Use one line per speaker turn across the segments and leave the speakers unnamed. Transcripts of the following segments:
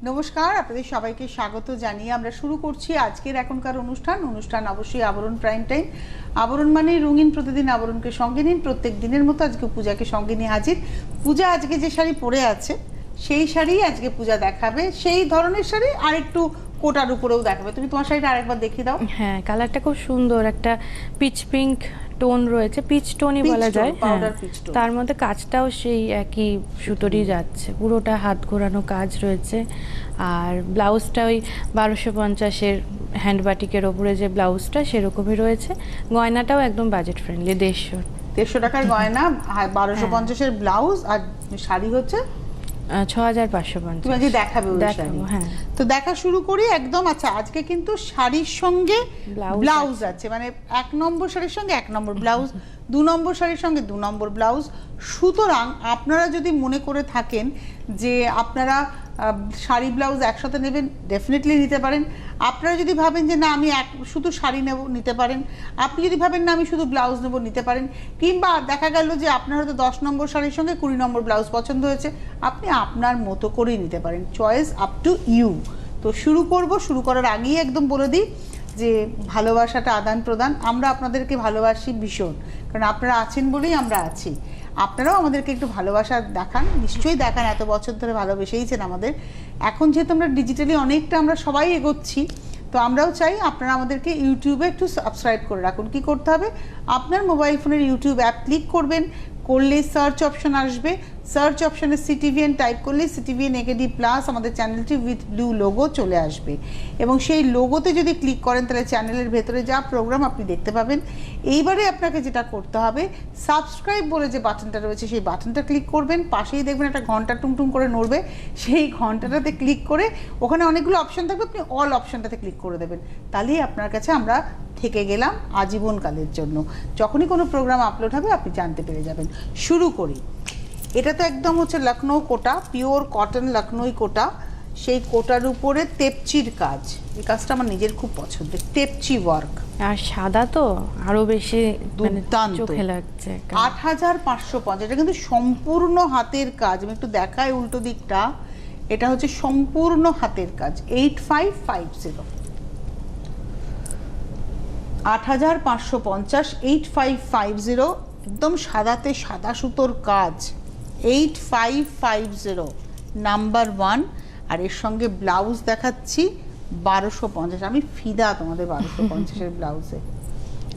নমস্কার, আপনাদের সবাইকে স্বাগত জানিয়ে আমরা শুরু করছি আজকের এখনকার অনুষ্ঠান অবশ্যই আবরণ প্রাইম টাইম। আবরণ মানে রঙিন, প্রতিদিন আবরণকে সঙ্গে নিন। প্রত্যেক দিনের মতো আজকে পূজাকে সঙ্গে নিয়ে হাজির। পূজা আজকে যে শাড়ি পরে আছে সেই শাড়ি আজকে পূজা দেখাবে, সেই ধরনের শাড়ি আর একটু কোটার উপরেও দেখাবে। তুমি তোমার শাড়িটা আরেকবার দেখিয়ে দাও।
হ্যাঁ, কালারটা খুব সুন্দর, একটা পিচ পিঙ্ক টোন রয়েছে, পিচ টোনই বলা যায়।
পাউডার পিচ টোন,
তার মধ্যে কাজটাও সেই একই সুতোরই যাচ্ছে, পুরোটা হাত ঘোরানো কাজ রয়েছে। আর ব্লাউজটা ওই 1250-এর হ্যান্ড বাটিকের ওপরে যে ব্লাউজটা সেরকমই রয়েছে। গয়নাটাও একদম বাজেট ফ্রেন্ডলি,
150 টাকার গয়না, 1250-এর ব্লাউজ, আর শাড়ি হচ্ছে
6550।
তুমি আজকে দেখাবে ওই শাড়ি।
হ্যাঁ,
তো দেখা শুরু করি একদম। আচ্ছা, আজকে কিন্তু শাড়ির সঙ্গে ব্লাউজ আছে, মানে 1 নম্বর শাড়ির সঙ্গে 1 নম্বর ব্লাউজ, 2 নম্বর শাড়ির সঙ্গে 2 নম্বর ব্লাউজ। সুতরাং আপনারা যদি মনে করে থাকেন যে আপনারা শাড়ি ব্লাউজ একসাথে নেবেন, ডেফিনেটলি নিতে পারেন। আপনারা যদি ভাবেন যে না আমি শুধু শাড়ি নেব, নিতে পারেন। আপনি যদি ভাবেন না আমি শুধু ব্লাউজ নেব, নিতে পারেন। কিংবা দেখা গেল যে আপনার হয়তো 10 নম্বর শাড়ির সঙ্গে 20 নম্বর ব্লাউজ পছন্দ হয়েছে, আপনি আপনার মতো করেই নিতে পারেন। Choice up to you. তো শুরু করার আগেই একদম বলে দিই যে ভালোবাসাটা আদান প্রদান। আমরা আপনাদেরকে ভালোবাসি ভীষণ, কারণ আপনারা আছেন বলেই আমরা আছি। আপনারাও আমাদেরকে একটু ভালোবাসা দেখান, নিশ্চয়ই দেখান, এত বছর ধরে ভালোবেসেইছেন আমাদের। এখন যেহেতু আমরা ডিজিটালি অনেকটা আমরা সবাই এগোচ্ছি, তো আমরাও চাই আপনারা আমাদেরকে ইউটিউবে একটু সাবস্ক্রাইব করে রাখুন। কি করতে হবে? আপনার মোবাইল ফোনের ইউটিউব অ্যাপ ক্লিক করবেন, করলে সার্চ অপশন আসবে, সার্চ অপশনে সিটিভিএন টাইপ করলে সিটিভিএন একেডি প্লাস আমাদের চ্যানেলটি উইথ ব্লু লোগো চলে আসবে। এবং সেই লোগোতে যদি ক্লিক করেন তাহলে চ্যানেলের ভেতরে যা প্রোগ্রাম আপনি দেখতে পাবেন। এইবারে আপনাকে যেটা করতে হবে, সাবস্ক্রাইব বলে যে বাটনটা রয়েছে সেই বাটনটা ক্লিক করবেন। পাশেই দেখবেন একটা ঘন্টা টুংটুং করে নড়বে, সেই ঘন্টাটাতে ক্লিক করে ওখানে অনেকগুলো অপশন থাকবে, আপনি অল অপশনটাতে ক্লিক করে দেবেন। তাহলেই আপনার কাছে আমরা থেকে গেলাম আজীবনকালের জন্য। যখনই কোনো প্রোগ্রাম আপলোড হবে আপনি জানতে পেরে যাবেন। শুরু করি। এটা তো একদম হচ্ছে লখনৌ কোটা, পিওর কটন লখনৌ কোটা। সেই কোটার উপরে তেপচির কাজ, এই কাজটা আমার নিজের খুব পছন্দের, তেপচি ওয়ার্ক।
আর সাদা তো আরো বেশি
দুর্দান্ত
চোখে লাগছে।
8550, এটা কিন্তু সম্পূর্ণ হাতের কাজ। আমি একটু দেখাই উল্টো দিকটা। এটা হচ্ছে সম্পূর্ণ হাতের কাজ। 8550, 8550, 8550, একদম সাদাতে সাদা সুতোর কাজ। 8550 নাম্বার 1। আর এর সঙ্গে ব্লাউজ দেখাচ্ছি 1250। আমি ফিদা তোমাদের 1250-এর ব্লাউজে,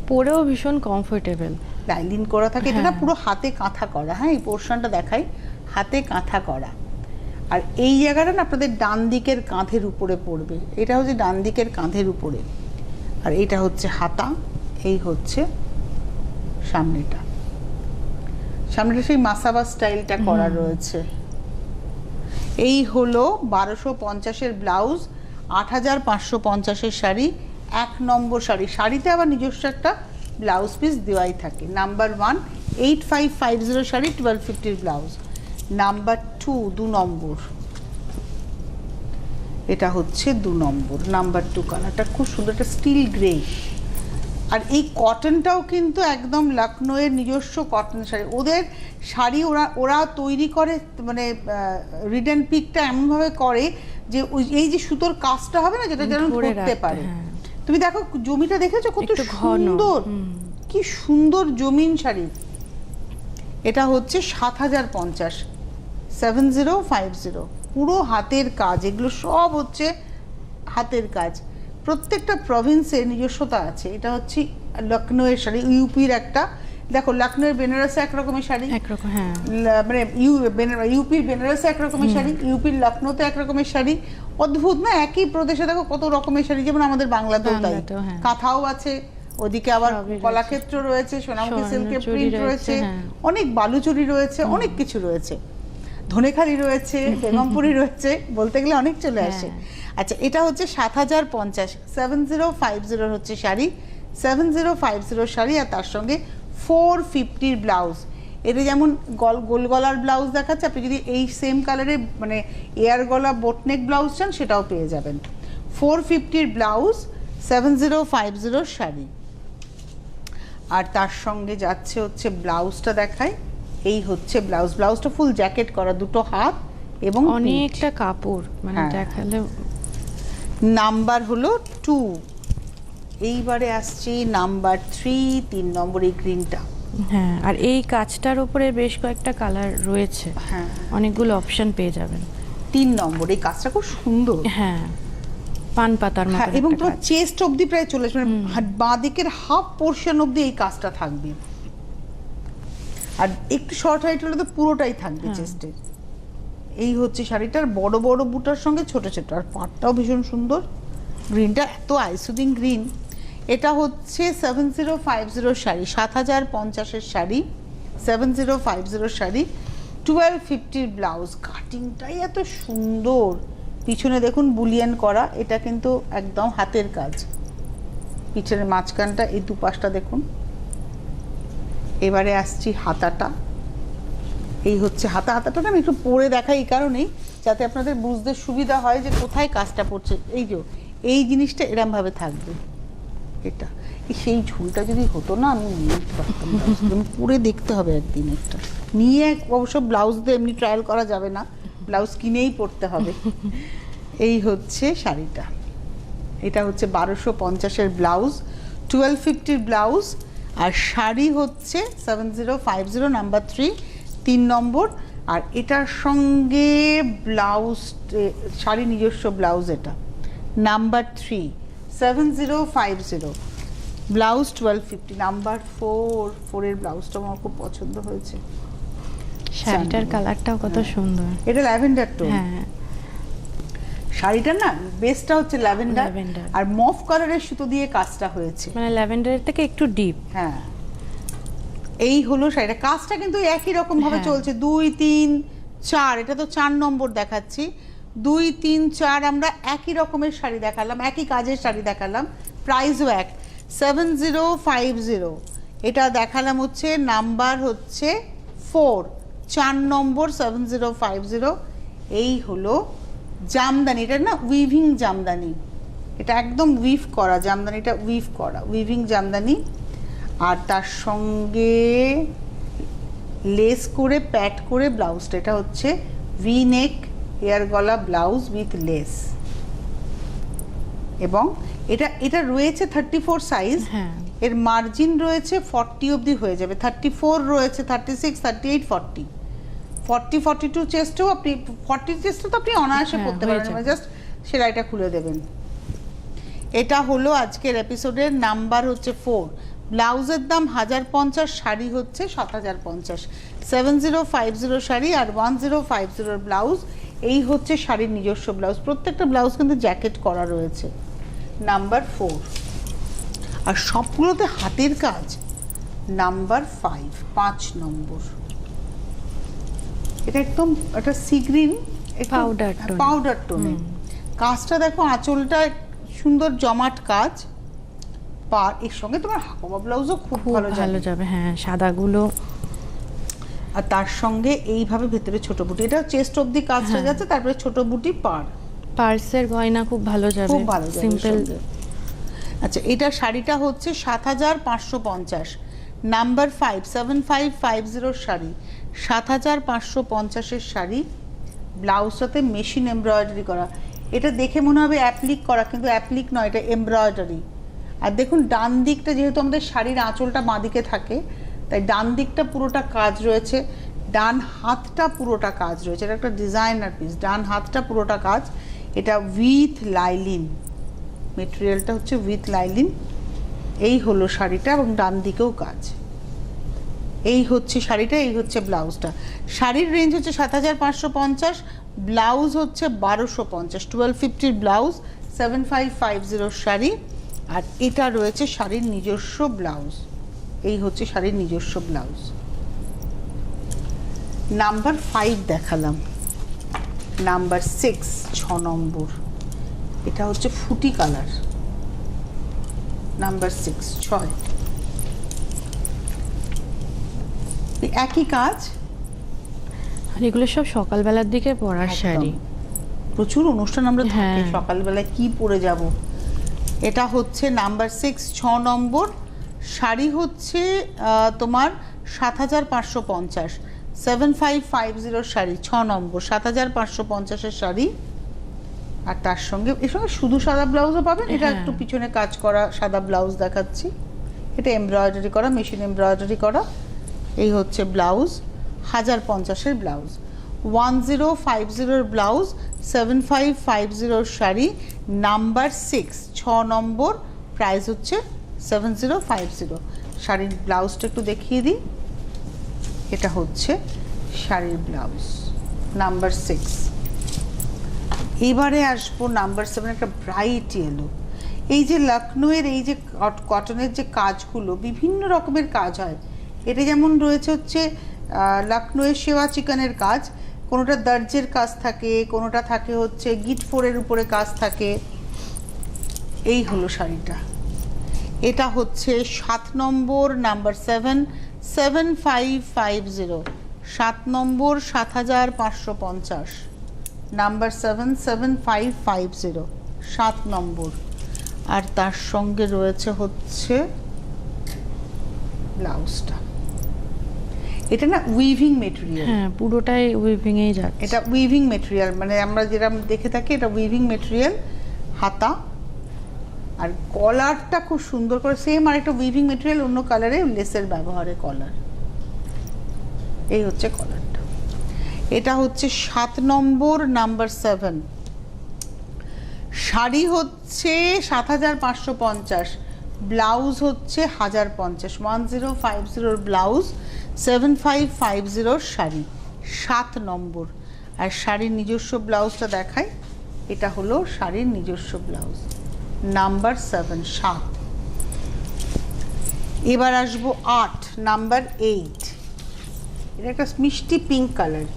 পরেও ভীষণ কমফোর্টেবল,
লাইলিন করা থাকে। এটা না পুরো হাতে কাঁথা করা। হ্যাঁ, এই পোর্শনটা দেখাই, হাতে কাঁথা করা। আর এই জায়গাটা না আপনাদের ডান দিকের কাঁধের উপরে পড়বে। এটা হচ্ছে ডান দিকের কাঁধের উপরে, আর এটা হচ্ছে হাতা, এই হচ্ছে সামনেটা। সামনেটা সেই মাসাবা স্টাইলটা করা রয়েছে। এই হলো 1250-এর ব্লাউজ, 8550-এর শাড়ি, 1 নম্বর শাড়ি। শাড়িতে আবার নিজস্ব একটা ব্লাউজ পিস দেওয়াই থাকে। নাম্বার 1 8550 শাড়ি, 1250-এর ব্লাউজ। নাম্বার 2 2 নম্বর, এটা হচ্ছে 2 নম্বর। নাম্বার 2 কালারটা খুব সুন্দর, একটা স্টিল গ্রে। আর এই কটনটাও কিন্তু একদম লখনৌয়ের নিজস্ব কটন শাড়ি। ওদের শাড়ি ওরা তৈরি করে, মানে রিডেন পিকটা এমনভাবে করে যে এই যে সুতোর কাজটা হবে না, যেটা যেন ধরতে পারে। তুমি দেখো জমিটা দেখেছো কত সুন্দর, কি সুন্দর জমিন শাড়ি। এটা হচ্ছে 7050, 7050, পুরো হাতের কাজ। এগুলো সব হচ্ছে হাতের কাজ। প্রত্যেকটা প্রভিন্সের নিজস্বতা আছে। এটা হচ্ছে লখনৌয়ের শাড়ি, ইউপির একটা। দেখো লখনৌয়ের বেনারসে একরকমের শাড়ি,
একরকম, হ্যাঁ,
মানে ইউপির বেনারসে একরকমের শাড়ি, ইউপির লখনৌতে একরকমের শাড়ি। অদ্ভুত না? একই প্রদেশে দেখো কত রকমের শাড়ি। যেমন আমাদের বাংলাতেও তাই, কাঁথাও আছে, ওদিকে আবার কলাক্ষেত্র রয়েছে, সোনামুখী সিল্কের প্রিন্ট রয়েছে, অনেক বালুচুরি রয়েছে, অনেক কিছু রয়েছে, ধনেখালি রয়েছে, বেগমপুরি রয়েছে, বলতে গেলে অনেক চলে আসে। আচ্ছা, এটা হচ্ছে 7050, 7050 হচ্ছে শাড়ি, 7050 শাড়ি। আর তার সঙ্গে 450-র ব্লাউজ। এটা যেমন গোল গলার ব্লাউজ দেখাচ্ছে, আপনি যদি এই সেম কালারে মানে এয়ার গলা বোটনেক ব্লাউজ চান সেটাও পেয়ে যাবেন। 450-র ব্লাউজ, 7050 শাড়ি। আর তার সঙ্গে যাচ্ছে হচ্ছে ব্লাউজটা দেখাই, এই হচ্ছে ব্লাউজ। ব্লাউজটা ফুল জ্যাকেট করা, দুটো হাত, এবং
অনেকটা কাপড়, মানে
হ্যাঁ।
দেখালে।
নাম্বার হলো 2। এইবারে আসছে নাম্বার 3, 3 নম্বর এই গ্রিনটা।
হ্যাঁ, আর এই কাজটার উপরে বেশ কয়েকটা কালার রয়েছে,
হ্যাঁ,
অনেকগুলো অপশন পেয়ে যাবেন।
3 নম্বর এই কাজটা খুব সুন্দর।
হ্যাঁ, পান পাতার মতো
হ্যাঁ, এবং
একটা
তোমার
কাজ।
চেস্ট অবধি প্রায় চলে আসবে, মানে বাঁ দিকের হাফ পোর্শন অবধি এই কাজটা থাকবে, আর একটু শর্ট হাইট হলে তো পুরোটাই থাকবে চেস্টের। এই হচ্ছে শাড়িটার বড় বড় বুটার সঙ্গে ছোট ছোট, আর পাটটাও ভীষণ সুন্দর। গ্রিনটা এত আইসুদিং গ্রিন। এটা হচ্ছে 7050 শাড়ি, 7050-এর শাড়ি, 7050 শাড়ি, 1250 ব্লাউজ। কাটিংটাই এত সুন্দর, পিছনে দেখুন বুলিয়ান করা, এটা কিন্তু একদম হাতের কাজ। পিছনের মাঝখানটা, এই দুপাশটা দেখুন। এবারে আসছি হাতাটা। এই হচ্ছে হাতাটা আমি একটু পরে দেখাই এই কারণেই, যাতে আপনাদের বুঝতে সুবিধা হয় যে কোথায় কাজটা পড়ছে। এই যে এই জিনিসটা এরমভাবে থাকবে, এটা সেই ঝুলটা যদি হতো না, আমি নিয়ে নিতে পারতাম। আমি পরে দেখতে হবে একদিন একটা নিয়ে। অবশ্য ব্লাউজ দিয়ে এমনি ট্রায়াল করা যাবে না, ব্লাউজ কিনেই পরতে হবে। এই হচ্ছে শাড়িটা, এটা হচ্ছে 1250-এর ব্লাউজ, 1250 ব্লাউজ, আর শাড়ি হচ্ছে 7050 নাম্বার 3, 3 নম্বর। আর এটার সঙ্গে ব্লাউজ, শাড়ি নিজস্ব ব্লাউজ, এটা নাম্বার 3, 7050 ব্লাউজ 1250। নাম্বার 4-এর ব্লাউজটা আমার খুব পছন্দ হয়েছে।
শাড়িটার কালারটাও কত সুন্দর।
এটা ল্যাভেন্ডার টোন।
হ্যাঁ,
শাড়িটা না বেসটা হচ্ছে ল্যাভেন্ডার,
ল্যাভেন্ডার।
আর মফ কালারের সুতো দিয়ে কাজটা হয়েছে।
মানে ল্যাভেন্ডারের থেকে একটু ডিপ।
হ্যাঁ, এই হলো শাড়িটা। কাজটা কিন্তু একই রকম ভাবে
হ্যাঁ।
চলছে, 2, 3, 4। এটা তো 4 নম্বর দেখাচ্ছি। 2, 3, 4 আমরা একই রকমের শাড়ি দেখালাম, একই কাজের শাড়ি দেখালাম, প্রাইসও এক। 7050 এটা দেখালাম হচ্ছে নাম্বার হচ্ছে 4, 4 নম্বর 7050। এই হলো জামদানি, এটা না উইভিং জামদানি, এটা একদম উইভ করা জামদানিটা, উইভ করা উইভিং জামদানি। আর তার সঙ্গে লেস করে প্যাট করে ব্লাউজটা, এটা হচ্ছে ভি নেক এয়ার গলা ব্লাউজ উইথ লেস। এবং এটা রয়েছে 34 সাইজ।
হ্যাঁ,
এর মার্জিন রয়েছে 40 অবধি হয়ে যাবে, 34 রয়েছে, 36, 38, 40, 42 চেস্টও আপনি 40 চেস্টও তো আপনি অনায়াসে
হ্যাঁ,
করতে
হয়ে
পারেন,
যাবে।
জাস্ট সেলাইটা খুলে দেবেন। এটা হলো আজকের এপিসোডের নাম্বার হচ্ছে 4। ব্লাউজের দাম 1050, শাড়ি হচ্ছে 7050। 7050 শাড়ি আর 1050 ব্লাউজ। এই হচ্ছে শাড়ির নিজস্ব ব্লাউজ, প্রত্যেকটা ব্লাউজ কিন্তু জ্যাকেট করা রয়েছে। নাম্বার 4, আর সবগুলোতে হাতের কাজ। নাম্বার 5 নম্বর, এটা একদম একটা sea green,
Powder tone।
Powder টোনে। কাজটা দেখো, আঁচলটা সুন্দর জমাট কাজ, পার এর সঙ্গে তোমার হাকোবা ব্লাউজও খুব
খুব
ভালো
ভালো
যাবে।
যাবে। হ্যাঁ, সাদাগুলো।
আর তার সঙ্গে এইভাবে ভেতরে ছোট বুটি, এটা চেস্ট অবধি কাজটা
হ্যাঁ।
যাচ্ছে, তারপরে ছোট বুটি পার,
পার্সের গয়না খুব ভালো যাবে,
খুব ভালো যাবে
সিম্পল।
সঙ্গে। আচ্ছা, এটা শাড়িটা হচ্ছে 7550, নাম্বার 5, 7550 শাড়ি, 7550-এর শাড়ি। ব্লাউজটাতে মেশিন এমব্রয়ডারি করা, এটা দেখে মনে হবে অ্যাপ্লিক করা, কিন্তু অ্যাপ্লিক নয়, এটা এমব্রয়ডারি। আর দেখুন ডান দিকটা, যেহেতু আমাদের শাড়ির আঁচলটা বাঁ দিকে থাকে, তাই ডান দিকটা পুরোটা কাজ রয়েছে, ডান হাতটা পুরোটা কাজ রয়েছে। এটা একটা ডিজাইনার পিস, ডান হাতটা পুরোটা কাজ। এটা উইথ লাইলিন, মেটেরিয়ালটা হচ্ছে উইথ লাইলিন। এই হলো শাড়িটা, এবং ডান দিকেও কাজ। এই হচ্ছে শাড়িটা, এই হচ্ছে ব্লাউজটা। শাড়ির রেঞ্জ হচ্ছে 7550, ব্লাউজ হচ্ছে 1250। 1250 ব্লাউজ, 7550 শাড়ি। আর এটা রয়েছে শাড়ির নিজস্ব ব্লাউজ। এই হচ্ছে শাড়ির নিজস্ব ব্লাউজ। নাম্বার 5 দেখালাম, নাম্বার 6, 6 নম্বর, এটা হচ্ছে ফুটি কালার। নাম্বার 6, 6, একই কাজ।
আর এগুলো সব সকালবেলার দিকে পরার
একদম।
শাড়ি।
প্রচুর অনুষ্ঠান আমরা থাকে,
হ্যাঁ।
সকালবেলায় কি পরে যাব। এটা হচ্ছে নাম্বার 6, 6 নম্বর। শাড়ি হচ্ছে তোমার 7550, 7550 শাড়ি 6 নম্বর 7550-এর শাড়ি। আর তার সঙ্গে এর সঙ্গে শুধু সাদা ব্লাউজও পাবেন। এটা
হ্যাঁ।
একটু পিছনে কাজ করা সাদা ব্লাউজ দেখাচ্ছি, এটা এমব্রয়ডারি করা, মেশিন এমব্রয়ডারি করা। এই হচ্ছে ব্লাউজ, 1050-এর ব্লাউজ, 1050-এর ব্লাউজ, 7550-এর শাড়ি, নাম্বার 6, 6 নম্বর, প্রাইস হচ্ছে 7050। শাড়ির ব্লাউজটা একটু দেখিয়ে দিই। এটা হচ্ছে শাড়ির ব্লাউজ, নাম্বার 6। এবারে আসবো নাম্বার 7, একটা ব্রাইট ইয়েলো। এই যে লখনউয়ের এই যে কটনের যে কাজগুলো, বিভিন্ন রকমের কাজ হয়। এটা যেমন রয়েছে হচ্ছে লখনউয়ের সেবা চিকনের কাজ, কোনোটা দর্জের কাজ থাকে, কোনোটা থাকে হচ্ছে গিট ফোরের উপরে কাজ থাকে। এই হলো শাড়িটা। এটা হচ্ছে 7 নম্বর, নাম্বার 7, 7550, 7 নম্বর, 7550, নাম্বার 7, 7550, 7 নম্বর। আর তার সঙ্গে রয়েছে হচ্ছে ব্লাউজটা। এটা না উইভিং মেটেরিয়াল,
হ্যাঁ পুরোটাই উইভিং এই যাচ্ছে।
এটা উইভিং মেটেরিয়াল, মানে আমরা যেরকম দেখে থাকি এটা উইভিং মেটেরিয়াল। হাতা আর কলারটা খুব সুন্দর করে সেম, আর একটা উইভিং মেটেরিয়াল অন্য কালারে লেসের ব্যবহারে কলার। এই হচ্ছে কলারটা। এটা হচ্ছে 7 নম্বর, নাম্বার 7। শাড়ি হচ্ছে 7550, ব্লাউজ হচ্ছে 1050, 1050-এর ব্লাউজ, 7550-এর শাড়ি, 7 নম্বর। আর শাড়ির নিজস্ব ব্লাউজটা দেখাই। এটা হলো শাড়ির নিজস্ব ব্লাউজ, নাম্বার 7, 7। এবার আসবো 8, নাম্বার 8। এটা একটা মিষ্টি পিঙ্ক কালার,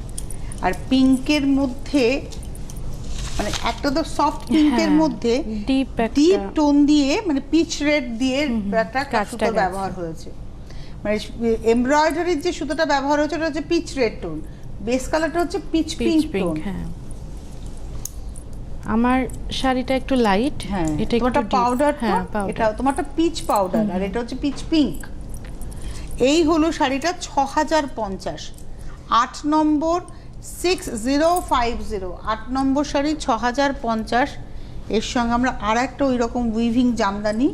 আর পিঙ্কের মধ্যে মানে একটা তো সফট পিঙ্কের মধ্যে
ডিপ
ডিপ টোন দিয়ে, মানে পিচ রেড দিয়ে একটা
কাজটা
সুতো
গেছে।
ব্যবহার হয়েছে। মানে এমব্রয়ডারির যে সুতোটা ব্যবহার হয়েছে ওটা হচ্ছে পিচ রেড টোন, বেস কালারটা হচ্ছে পিচ পিঙ্ক টোন।
হ্যাঁ আমার শাড়িটা একটু লাইট,
হ্যাঁ,
এটা
তোমারটা
একটু
পাউডার,
হ্যাঁ
এটা তোমারটা পিচ পাউডার, আর এটা হচ্ছে পিচ পিঙ্ক। এই হলো শাড়িটা 6050, 8 নম্বর, 6050, 8 নম্বর শাড়ি 6050। এর সঙ্গে আমরা আর একটা ওই রকম উইভিং জামদানি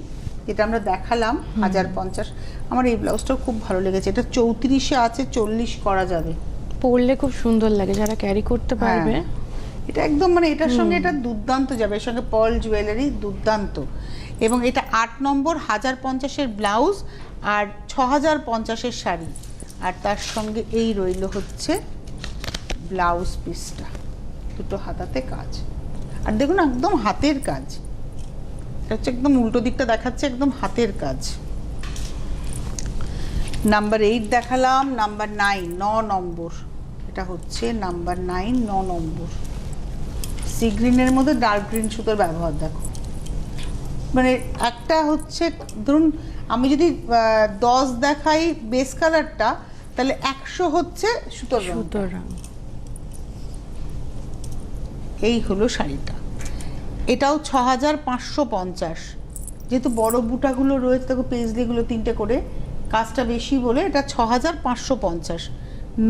যেটা আমরা দেখালাম 1050। আমার এই ব্লাউজটাও খুব ভালো লেগেছে। এটা 34-এ আছে, 40 করা যাবে,
পরলে খুব সুন্দর লাগে, যারা ক্যারি করতে পারবে।
হ্যাঁ, এটা একদম মানে এটার সঙ্গে এটা দুর্দান্ত যাবে, এর সঙ্গে পার্ল জুয়েলারি দুর্দান্ত। এবং এটা 8 নম্বর, 1050-এর ব্লাউজ আর 6050-এর শাড়ি। আর তার সঙ্গে এই রইল হচ্ছে ব্লাউজ পিসটা, দুটো হাতাতে কাজ। আর দেখুন একদম হাতের কাজ, এটা হচ্ছে একদম উল্টো দিকটা দেখাচ্ছে, একদম হাতের কাজ। নাম্বার 8 দেখালাম, নাম্বার 9, 9 নম্বর। এটা হচ্ছে নাম্বার 9, 9 নম্বর। সি গ্রিনের মধ্যে ডার্ক গ্রিন সুতোর ব্যবহার দেখো। মানে একটা হচ্ছে ধরুন আমি যদি 10 দেখাই বেস কালারটা, তাহলে 100 হচ্ছে সুতোর রং।
সুতরাং
এই হলো শাড়িটা। এটাও 6550, যেহেতু বড় বুটাগুলো রয়েছে, দেখো পেজলিগুলো 3টে করে, কাজটা বেশি বলে এটা 6550,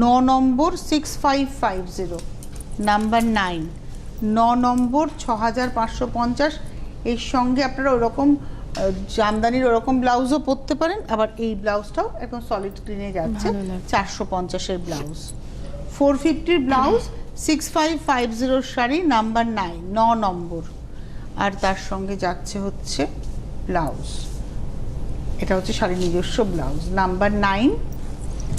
9 নম্বর, 6550, নাম্বার 9, 9 নম্বর, 6550। এর সঙ্গে আপনারা ওরকম জামদানির ওরকম ব্লাউজও পরতে পারেন। আবার এই ব্লাউজটাও একদম সলিড গ্রিনে যাচ্ছে,
ভালো লাগছে।
450-এর ব্লাউজ, 450-র ব্লাউজ, 6550-র শাড়ি, নাম্বার 9, 9 নম্বর। আর তার সঙ্গে যাচ্ছে হচ্ছে ব্লাউজ, এটা হচ্ছে শাড়ির নিজস্ব ব্লাউজ, নাম্বার 9।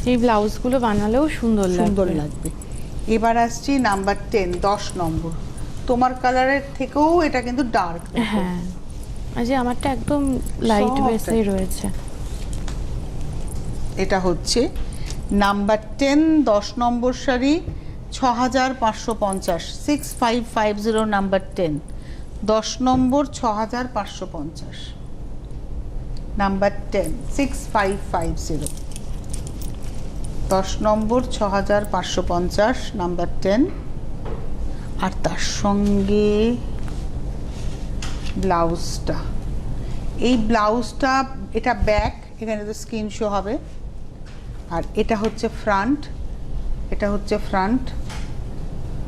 এই ব্লাউজগুলো বানালেও সুন্দর
সুন্দর
লাগবে।
লাগবে। এবার আসছি নাম্বার 10, 10 নম্বর। তোমার কালারের থেকেও এটা কিন্তু ডার্ক।
হ্যাঁ আজ আমারটা একদম লাইট
Soft
বেসেই রয়েছে।
এটা হচ্ছে নাম্বার 10, 10 নম্বর শাড়ি, 6550, 6550, নাম্বার 10, 10 নম্বর, 6550, নাম্বার 10, 6550, 10 নম্বর, 6550, নাম্বার 10। আর তার সঙ্গে ব্লাউজটা, এই ব্লাউজটা, এটা ব্যাক, এখানে তো স্ক্রিন শো হবে, আর এটা হচ্ছে ফ্রন্ট। এটা হচ্ছে ফ্রন্ট।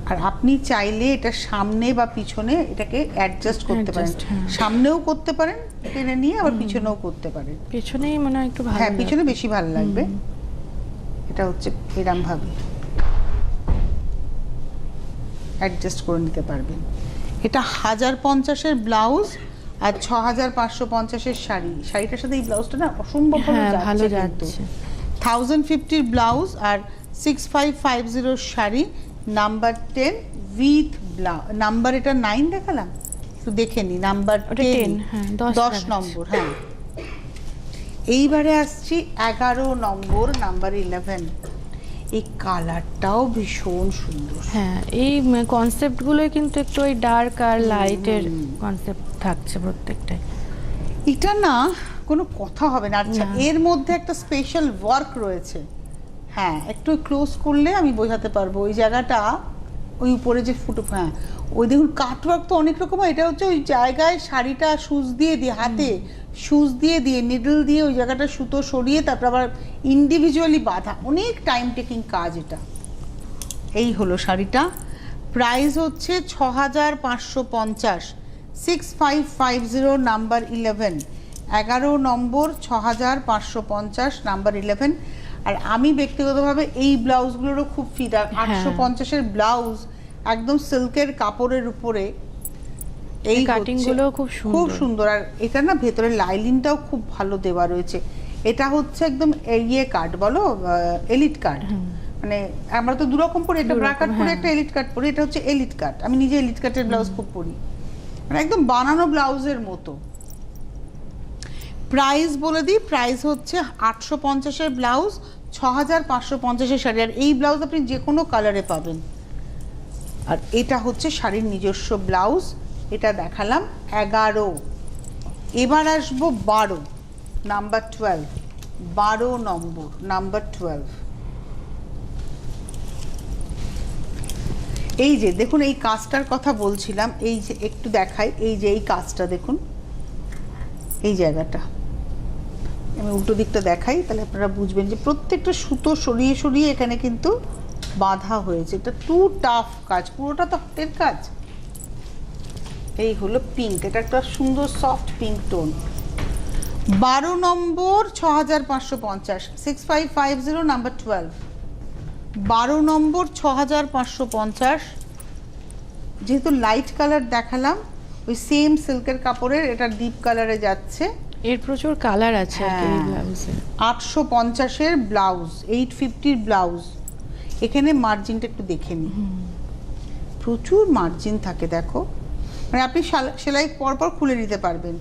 আর আপনি চাইলে এটা সামনে বা পিছনে এটাকে অ্যাডজাস্ট করতে পারেন, সামনেও করতে পারেন টেনে নিয়ে, আবার পিছনেও করতে পারেন।
পিছনেই মনে হয় একটু ভালো,
হ্যাঁ পিছনে বেশি ভালো লাগবে। এটা হচ্ছে এরম ভাবে অ্যাডজাস্ট করে নিতে পারবেন। এটা 1050-এর ব্লাউজ আর 6550-এর শাড়ি। শাড়িটার সাথে এই ব্লাউজটা না অসম্ভব ভালো যাচ্ছে। 1050-এর ব্লাউজ আর 6550-এর শাড়ি, নাম্বার 10 উইথ নাম্বার, এটা 9 দেখালাম, একটু দেখে নি, নাম্বার 10, 10 নম্বর। হ্যাঁ এইবারে আসছি 11 নম্বর, নাম্বার 11। এই কালারটাও ভীষণ সুন্দর।
হ্যাঁ এই কনসেপ্টগুলোই কিন্তু একটু ওই ডার্ক আর লাইটের কনসেপ্ট থাকছে প্রত্যেকটাই।
এটা না কোনো কথা হবে না। আচ্ছা এর মধ্যে একটা স্পেশাল ওয়ার্ক রয়েছে। হ্যাঁ একটু ক্লোজ করলে আমি বোঝাতে পারবো ওই জায়গাটা, ওই উপরে যে ফুটো, হ্যাঁ ওই দেখুন কাটওয়ার্ক তো অনেক রকম। এটা হচ্ছে ওই জায়গায় শাড়িটা সুচ দিয়ে দিয়ে, হাতে সুচ দিয়ে দিয়ে, নিডল দিয়ে ওই জায়গাটা সুতো সরিয়ে তারপর আবার ইন্ডিভিজুয়ালি বাঁধা, অনেক টাইম টেকিং কাজ এটা। এই হলো শাড়িটা। প্রাইস হচ্ছে 6550, 6550 নাম্বার 11, 11 নম্বর 6550 নাম্বার 11। আর আমি ব্যক্তিগতভাবে এই ব্লাউজগুলোরও খুব ফিট। আর 850-এর ব্লাউজ একদম সিল্কের কাপড়ের উপরে, এই
কাটিংগুলো খুব
সুন্দর। আর এটা না ভেতরে লাইলিনটাও খুব ভালো দেওয়া রয়েছে। এটা হচ্ছে একদম ইয়ে কাট বলো, এলিট কাট। মানে আমরা তো দুরকম পরি, একটা ব্রা কাট পরি, একটা এলিট কাট পরি। এটা হচ্ছে এলিট কাট। আমি নিজে এলিট কাটের ব্লাউজ খুব পরি, মানে একদম বানানো ব্লাউজের মতো। প্রাইস বলে দিই, প্রাইস হচ্ছে 850-এর ব্লাউজ, 6550-এর শাড়ি। আর এই ব্লাউজ আপনি যে কোনো কালারে পাবেন। আর এটা হচ্ছে শাড়ির নিজস্ব ব্লাউজ। এটা দেখালাম 11। এবার আসবো 12, নাম্বার 12, 12 নম্বর, নাম্বার 12। এই যে দেখুন এই কাজটার কথা বলছিলাম, এই যে একটু দেখাই, এই যে এই কাজটা দেখুন, এই জায়গাটা আমি উল্টো দিকটা দেখাই, তাহলে আপনারা বুঝবেন যে প্রত্যেকটা সুতো সরিয়ে সরিয়ে এখানে কিন্তু বাঁধা হয়েছে। এটা টু টাফ কাজ, পুরোটা তো হাতের কাজ। এই হলো পিঙ্ক, এটা একটা সুন্দর সফট পিঙ্ক টোন। 12 নম্বর 6550, 6550 নাম্বার 12, 12 নম্বর 6550। যেহেতু লাইট কালার দেখালাম, ওই সেম সিল্কের কাপড়ের এটা ডিপ কালারে যাচ্ছে।
এর প্রচুর কালার আছে এই ব্লাউজে।
850-এর ব্লাউজ, 850-এর ব্লাউজ। এখানে মার্জিনটা একটু দেখে নিন, প্রচুর মার্জিন থাকে দেখো, মানে আপনি সেলাই পরপর খুলে নিতে পারবেন।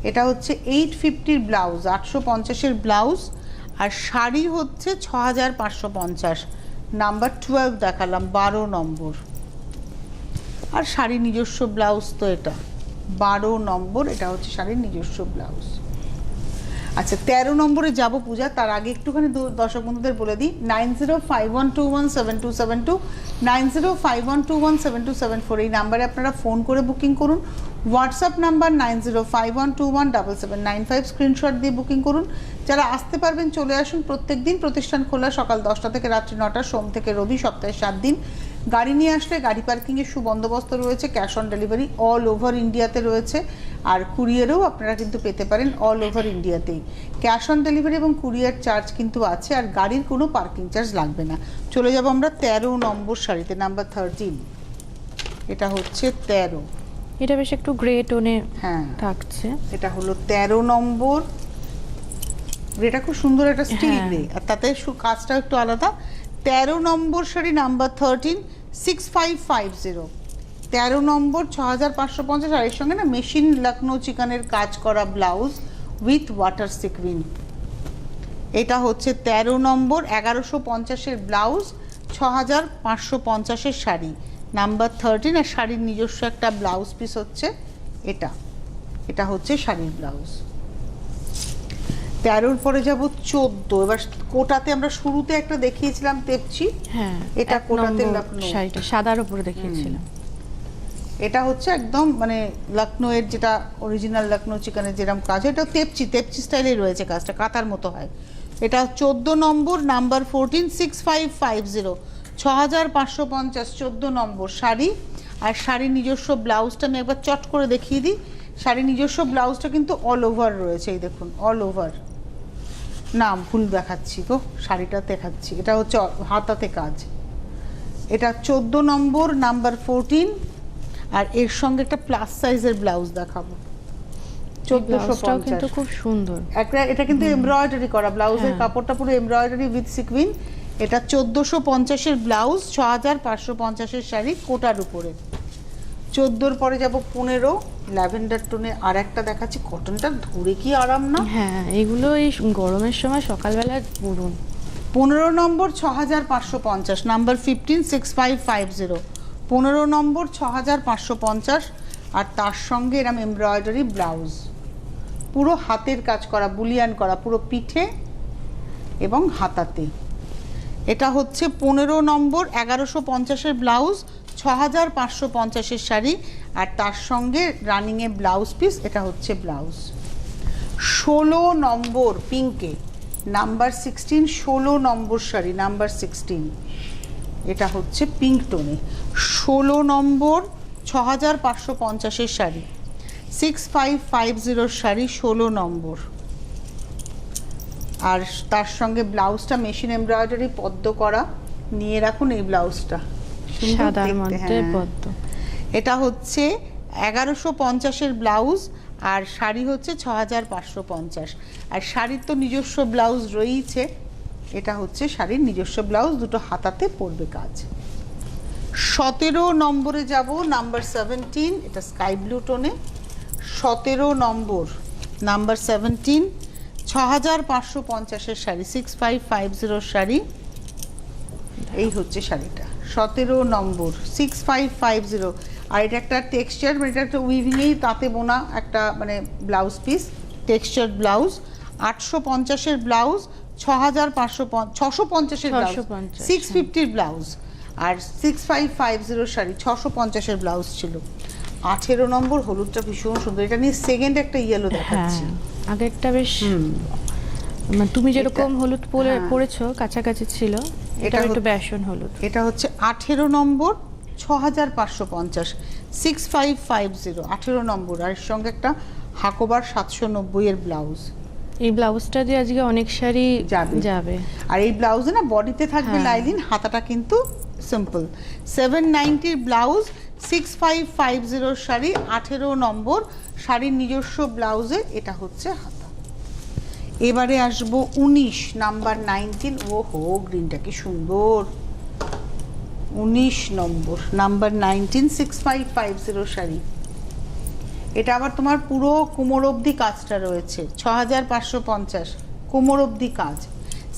এটা হচ্ছে 850-এর ব্লাউজ, 850-এর ব্লাউজ। আর শাড়ি হচ্ছে 6550, নাম্বার 12 দেখালাম, 12 নম্বর। আর শাড়ির নিজস্ব ব্লাউজ তো এটা 12 নম্বর, এটা হচ্ছে শাড়ির নিজস্ব ব্লাউজ। আচ্ছা 13 নম্বরে যাব পূজা, তার আগে একটুখানি দর্শক বন্ধুদের বলে দিই, 9051217272, 9051217274 এই নাম্বারে আপনারা ফোন করে বুকিং করুন। হোয়াটসঅ্যাপ নাম্বার 9051217795, স্ক্রিনশট দিয়ে বুকিং করুন। যারা আসতে পারবেন চলে আসুন। প্রত্যেক দিন প্রতিষ্ঠান খোলা সকাল 10টা থেকে রাত্রি 9টা, সোম থেকে রবি, সপ্তাহে 7 দিন। গাড়ি নিয়ে আসলে গাড়ি পার্কিংয়ের সুবন্দোবস্ত রয়েছে, cash on delivery all over ইন্ডিয়াতে রয়েছে। আর কুরিয়ারেও আপনারা কিন্তু পেতে পারেন অল ওভার ইন্ডিয়াতেই। ক্যাশ অন ডেলিভারি এবং কুরিয়ার চার্জ কিন্তু আছে, আর গাড়ির কোনো পার্কিং চার্জ লাগবে না। চলে যাব আমরা 13 নম্বর শাড়িতে, নাম্বার 13। এটা হচ্ছে 13।
এটা বেশ একটু গ্রে টোনে থাকছে।
এটা হলো 13 নম্বর। গ্রেটা খুব সুন্দর একটা স্টিল গ্রে, আর তাতে কাজটা একটু আলাদা। 13 নম্বর শাড়ি, নাম্বার 13, 6550, 13 নম্বর 6550। আর এর সঙ্গে না মেশিন লখনৌ চিকানের কাজ করা ব্লাউজ উইথ ওয়াটার সিকুইন। এটা হচ্ছে 13 নম্বর, 1150-এর ব্লাউজ, 6550-এর শাড়ি, নাম্বার 13। আর শাড়ির নিজস্ব একটা ব্লাউজ পিস হচ্ছে এটা, এটা হচ্ছে শাড়ির ব্লাউজ। 13-র পরে যাব 14। এবার কোটাতে আমরা শুরুতে একটা দেখিয়েছিলাম তেপচি,
হ্যাঁ
এটা কোটাতে লখনৌ
শাড়িটা সাদার উপরে দেখিয়েছিলাম।
এটা হচ্ছে একদম মানে লখনৌয়ের যেটা অরিজিনাল লখনৌ চিকানের যেরকম কাজ, এটা তেপচি স্টাইলে রয়েছে, কাজটা কাতার মতো হয়। এটা 14 নম্বর, নাম্বার 14, 6550, 6550 14 নম্বর শাড়ি। আর শাড়ির নিজস্ব ব্লাউজটা আমি একবার চট করে দেখিয়ে দিই। শাড়ির নিজস্ব ব্লাউজটা কিন্তু অল ওভার রয়েছে, এই দেখুন অল ওভার, না ভুল দেখাচ্ছি তো, শাড়িটা দেখাচ্ছি, এটা হচ্ছে হাতাতে কাজ। এটা 14 নম্বর, নাম্বার 14। আর এর সঙ্গে একটা প্লাস সাইজের ব্লাউজ দেখাবো, 1450
কিন্তু খুব সুন্দর।
একটা এটা কিন্তু এমব্রয়ডারি করা, ব্লাউজের কাপড়টা পুরো এমব্রয়ডারি উইথ সিকুইন। এটা 1450 এর ব্লাউজ, 6550 এর শাড়ি কোটার উপরে। 14 পরে যাব 15 ল্যাভেন্ডার টোনে, আর একটা দেখাচ্ছি, কটনটা ধরে কি আরাম না।
হ্যাঁ, এগুলো এই গরমের সময় সকালবেলা পরুন।
15 নম্বর 6550, নাম্বার 15 6550। 15 নম্বর 6550, আর তার সঙ্গে এরম এমব্রয়ডারি ব্লাউজ, পুরো হাতের কাজ করা, বুলিয়ান করা, পুরো পিঠে এবং হাতাতে। এটা হচ্ছে 15 নম্বর 1150 এর ব্লাউজ, 6550 এর শাড়ি, আর তার সঙ্গে রানিংয়ে ব্লাউজ পিস, এটা হচ্ছে ব্লাউজ। 16 নম্বর পিঙ্কে, নাম্বার 16, 16 নম্বর শাড়ি, নাম্বার 16, এটা হচ্ছে পিঙ্ক টোনে। 16 নম্বর 6550 এর শাড়ি, 6550 শাড়ি, 16 নম্বর। আর তার সঙ্গে ব্লাউজটা মেশিন এমব্রয়ডারি পদ্ম করা, নিয়ে রাখুন এই ব্লাউজটা,
সাদার মধ্যে পদ্ম।
এটা হচ্ছে 1150 এর ব্লাউজ, আর শাড়ি হচ্ছে 6550। আর শাড়ির তো নিজস্ব ব্লাউজ রয়েছে, এটা হচ্ছে শাড়ির নিজস্ব ব্লাউজ, দুটো হাতাতে পড়বে কাজ। 17 নম্বরে যাব, নাম্বার 17, এটা স্কাই ব্লু টোনে। 17 নম্বর, নাম্বার 17, 6550 এর শাড়ি, 6550 শাড়ি, এই হচ্ছে শাড়িটা। 17 নম্বর 6550। আর এটা একটা টেক্সচার, মানে এটা একটা উইভিংয়েই তাঁতে বোনা একটা মানে ব্লাউজ পিস, টেক্সচার ব্লাউজ। 850 এর ব্লাউজ, 650 এর ব্লাউজ, 650 এর ব্লাউজ, আর 6550 শাড়ি, 650 এর ব্লাউজ ছিল। 18 নম্বর হলুদটা ভীষণ সুন্দর, এটা নিয়ে সেকেন্ড একটা ইয়েলো দেখাচ্ছি।
আগেরটা বেশ, মানে তুমি যেরকম হলুদ পরেছো কাছাকাছি ছিল, এটা একটু বেসন হলুদ।
এটা হচ্ছে 18 নম্বর 6550, 6550, 18 নম্বর। আর এর সঙ্গে একটা হাকোবার 790 এর ব্লাউজ।
এই ব্লাউজটা দিয়ে আজকে অনেক শাড়ি যাবে।
আর এই ব্লাউজে না বডিতে থাকবে লাইলিন, হাতাটা কিন্তু সিম্পল। 790 এর ব্লাউজ, 6550 শাড়ি, 18 নম্বর। শাড়ির নিজস্ব ব্লাউজে এটা হচ্ছে হাতা। এবারে আসবো 19 নাম্বার 19। ও হো, গ্রিনটা কি সুন্দর। 19 নম্বর, নাম্বার 19, 6550 শাড়ি। এটা আবার তোমার পুরো কোমর অবধি কাজটা রয়েছে, 6550 কোমর অবধি কাজ,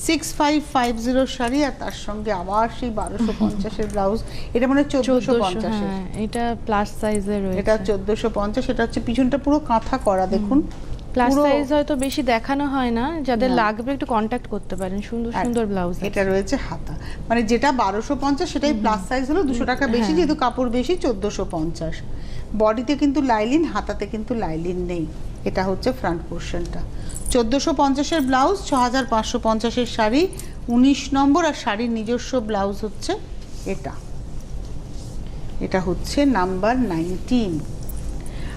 6550 শাড়ি, আর তার সঙ্গে আবার সেই 1250 এর ব্লাউজ। এটা মানে 1450 এর,
এটা প্লাস সাইজের রয়েছে।
এটা 1450। এটা হচ্ছে পিছনটা পুরো কাঁথা করা, দেখুন।
প্লাস সাইজ হয়তো বেশি দেখানো হয় না, যাদের লাগবে একটু কন্টাক্ট করতে পারেন, সুন্দর সুন্দর ব্লাউজ।
এটা রয়েছে হাতা, মানে যেটা 1250 সেটাই প্লাস সাইজ হলো 200 টাকা বেশি, যেহেতু কাপড় বেশি 1450। বডিতে কিন্তু লাইলিন, হাতাতে কিন্তু লাইলিন নেই। এটা হচ্ছে ফ্রন্ট পোর্শনটা। 1450 এর ব্লাউজ, 6550 এর শাড়ি, 19 নম্বর। আর শাড়ির নিজস্ব ব্লাউজ হচ্ছে এটা, এটা হচ্ছে নাম্বার 19।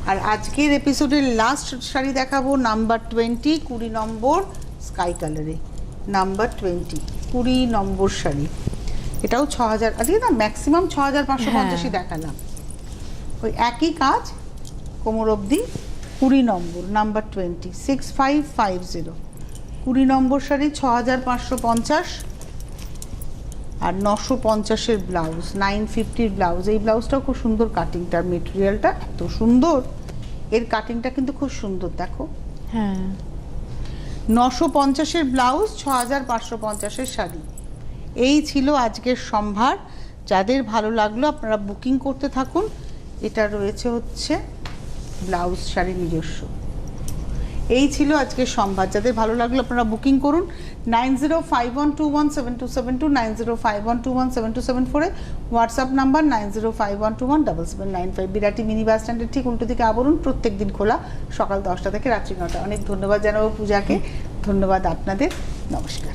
আর আজকের এপিসোডের লাস্ট শাড়ি দেখাবো, নাম্বার 20, 20 নম্বর স্কাই কালারে, নাম্বার 20, 20 নম্বর শাড়ি। এটাও 6000, আজকে না ম্যাক্সিমাম 6550ই দেখালাম। ওই একই কাজ, কোমর অবধি। 20 নম্বর, নাম্বার 20, 6550, 20 নম্বর শাড়ি, 6550। আর 950 এর ব্লাউজ, 950 ব্লাউজ। এই ব্লাউজটাও খুব সুন্দর, কাটিংটার মেটেরিয়ালটা এত সুন্দর, এর কাটিংটা কিন্তু খুব সুন্দর, দেখো।
হ্যাঁ,
950 এর ব্লাউজ, 6550 এর শাড়ি। এই ছিল আজকের সম্ভার। যাদের ভালো লাগলো আপনারা বুকিং করতে থাকুন। এটা রয়েছে হচ্ছে ব্লাউজ, শাড়ি নিজস্ব। এই ছিল আজকের সম্ভার। যাদের ভালো লাগলো আপনারা বুকিং করুন 9051217272, 9051217274, WhatsApp number 9051217795। Birati mini bus স্ট্যান্ডের ঠিক উল্টো দিকে আবরণ, প্রত্যেক দিন খোলা, সকাল 10টা থেকে রাত্রি 9টা। অনেক ধন্যবাদ জানাবো পূজাকে, ধন্যবাদ আপনাদের, নমস্কার।